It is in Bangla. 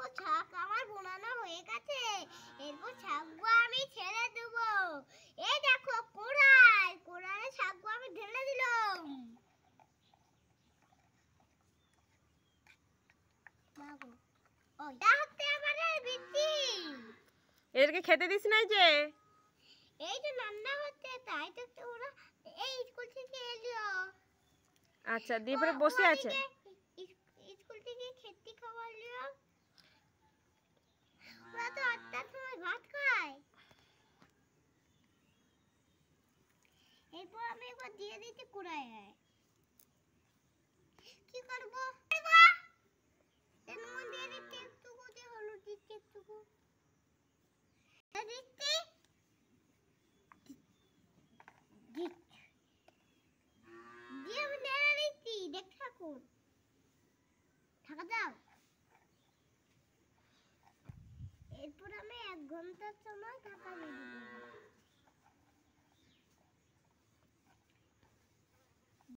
দেখো ছাক আমার বোনানো হয়ে গেছে। এরপর ছাকগুলো আমি ছেড়ে দেব। এই দেখো কোড়ায় ছাকগুলো আমি ঢেলে দিলাম। বাবু ওটা হচ্ছে আমাদের বিচি। এদেরকে খেতে দিস নাই যে? এই যে রান্না হচ্ছে তাই তো ওরা এই স্কুল থেকে এলো। আচ্ছা, দিয়ে পরে বসে আছে। স্কুল থেকে খেতে খাওয়ালো। ওরা তো ৮টার সময় ভাত খায়। এরপর আমি একবার দিয়ে দিচ্ছি কুড়ায়। কি করবো? এর মধ্যে দিচ্ছি একটু করে হলুদ দিচ্ছি একটু দিচ্ছি দিয়ে আমি নেড়ে দিচ্ছি। দেখ ঠাকুর ঢাকা দাও। এরপর আমি ১ ঘন্টার সময় ঢাকা দিই।